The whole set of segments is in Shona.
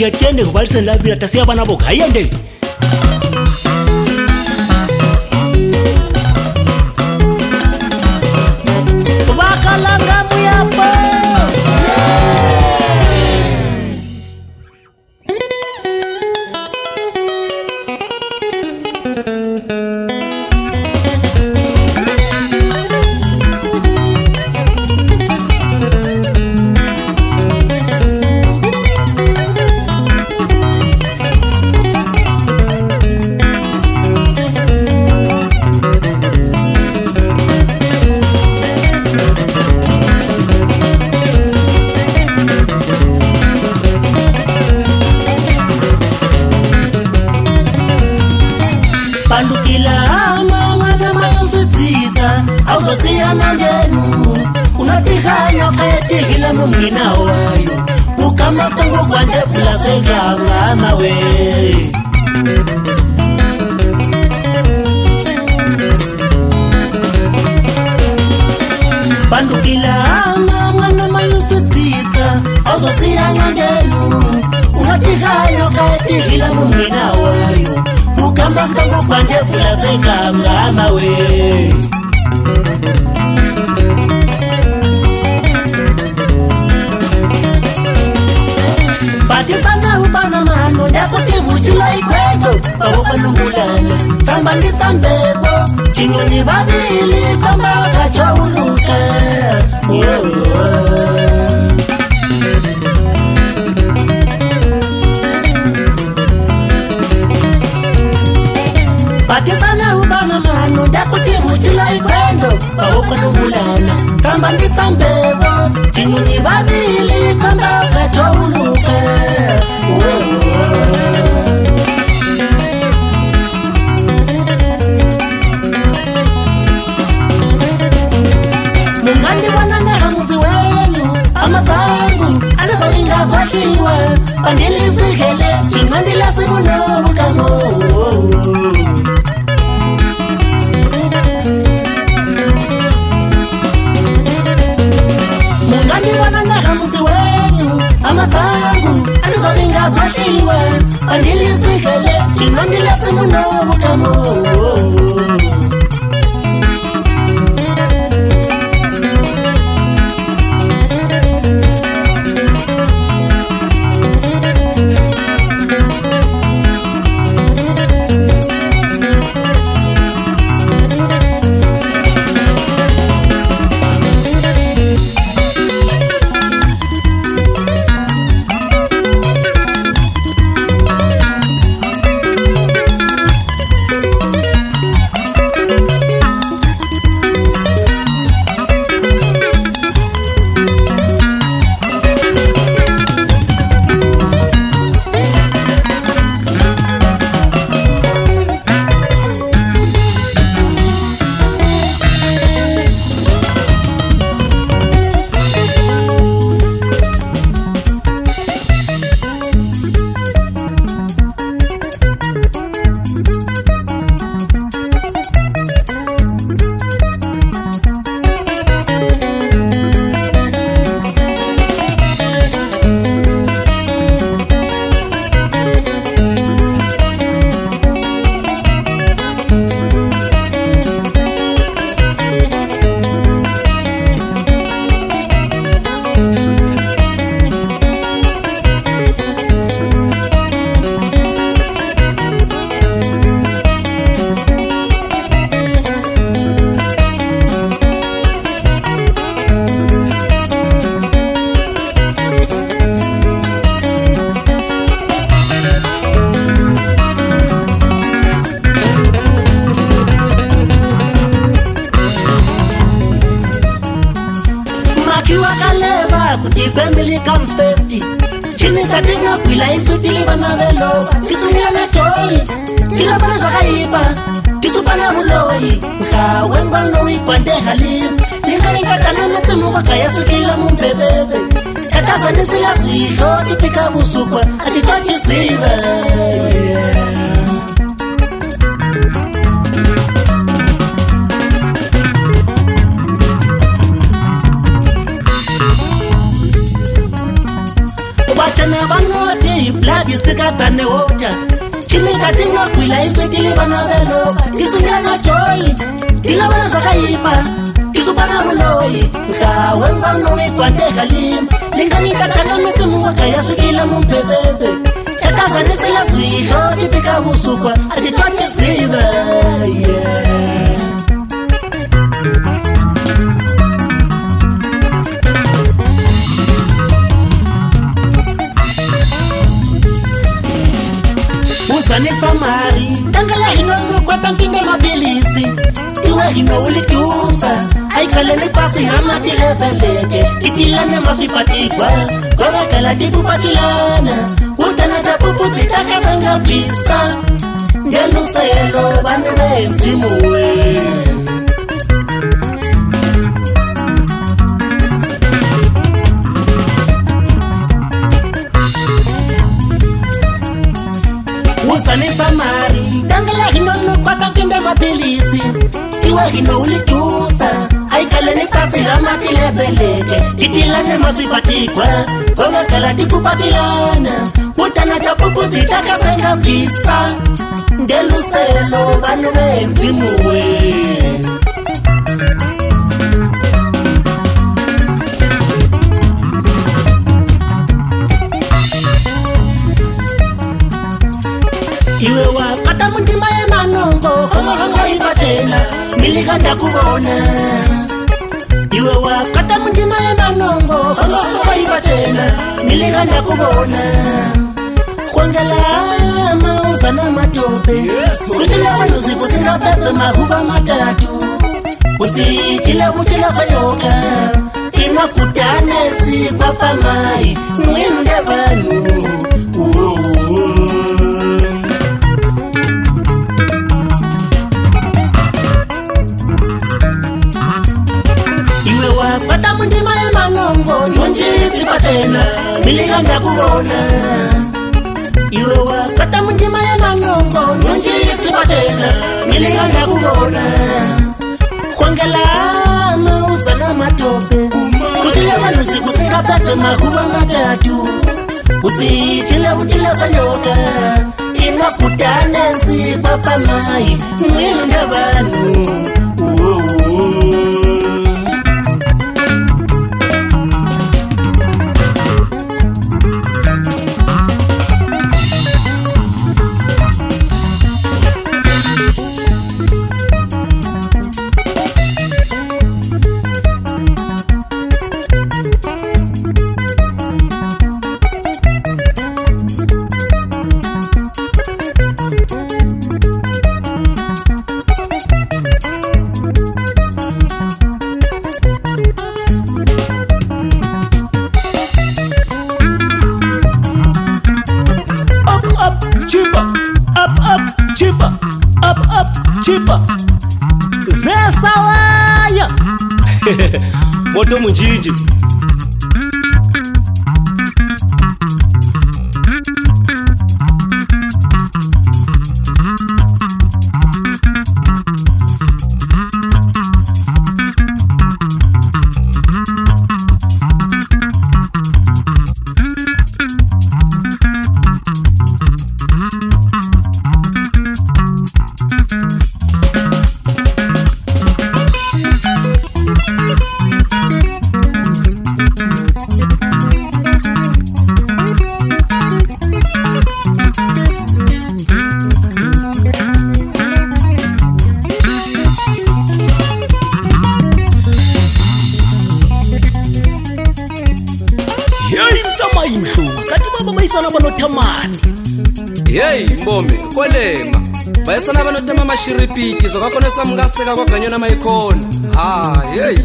Jetende kubalise la bila tasiya bana bogayende. Wakalanga muyapo. Bandukila mwana mayonzitita awuzosiya nangenu unatihanya kayatikila mumina wayo ukamatongo kwandevula senganga mawe Bandukila mwana mayonzitita awuzosiya nangenu unatihanya kayatikila mumina wayo Ukamba kutango kwande fula zenga mgama we Batisana upana mano Ndakutibu chula ikwendo Bawuka nungulana Samba ndi sambebo Chinyoni babili Kamba kacho uluka Batisana ubana mano Ndakutibu chula ikwendo Bawuka nungulana Samba ndi sambebo Chinyoni babili Kamba kacho uluka Mungandi wanana hamuzi wenyu Amazangu Anasolinga swakiwa Pandili swihele Chimandi la simuno Bukamo Mungandi wanana hamuzi wenyu Amazangu Anasolinga swakiwa Pandili swihele Chimandi la simuno Bukamo The family comes first. Chini tatina kwila isu tili bana velo. Kisumia na choi Tila bana zakaipa Kisupana muloi Nka wengwa nowi kwande halim Ningani katana mesimu kwa kayasu kila mumpebebe Katasa nisila suiko Tipika busukwa Atitochi siva Wachana banoti tatinga kwila iswetile bana belo kisungela na joy kila bana zakaipa kisupana buloyi ka wenga no we kwande kalim lingani katana mesimu wakaya sukila mumpebebe takaza nesela suiho dipika busukwa atitwanye siba yeah. Usane samari tangala hino kwa tankinga mabilisi iwe hino ulitusa haikale ni pasi hama tilebeleke itilane masipatikwa kwa wakala difu patilana utana japupu zitaka zanga bisa ngelusa yelo banu benzimuwe Usane samari tangala hino kwa tankinga mabilisi iwe hino ulitusa haikale ni pasi hama tilebeleke itilane masipatikwa kwa wakala difu patilana utana japupu zitaka zanga bisa ngeluselo banu benzimuwe iwe wakata mundima ya manongo hongo ibachena miliganda kubona iwe wakata mundima ya manongo hongo ibachena miliganda kubona kwangela mauza na matope kuchila wanu siku singa pesa mahuba matatu usichila kuchila kwa yoka ina kutane si kwa pamai mwende vanu iwe wakata mundima ya manongo nonjizi pachena miliganda kubona iwe wakata mundima ya manongo nonjizi pachena miliganda kubona kwangela mauza na matope kuchile wanu siku singa pesa mahuba matatu usichile kuchile kanyoka ina kutane nsi papa mai mwende vanu Chipa Zesawaya Moto Munjiji Hey mbombe kolema bayasana banotema mashiripiki zokakonesa mungaseka kwaganyona maikona ha hey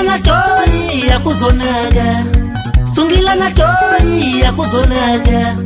na joy ya kuzonaga, sungila na joy ya kuzonaga,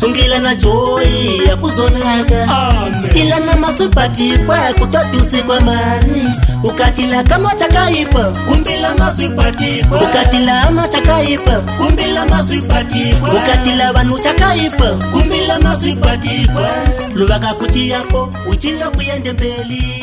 sungila na joy ya kuzonaga. Amen. Kila na masupati kwa kutotusi kwa mani, ukatila kama chakaipa kumbila masupati kwa, ukatila ama chakaipa kumbila masupati kwa, ukatila wanu chakaipa kumbila masupati kwa, luwaga kuchi yako uchila kuyende mbeli.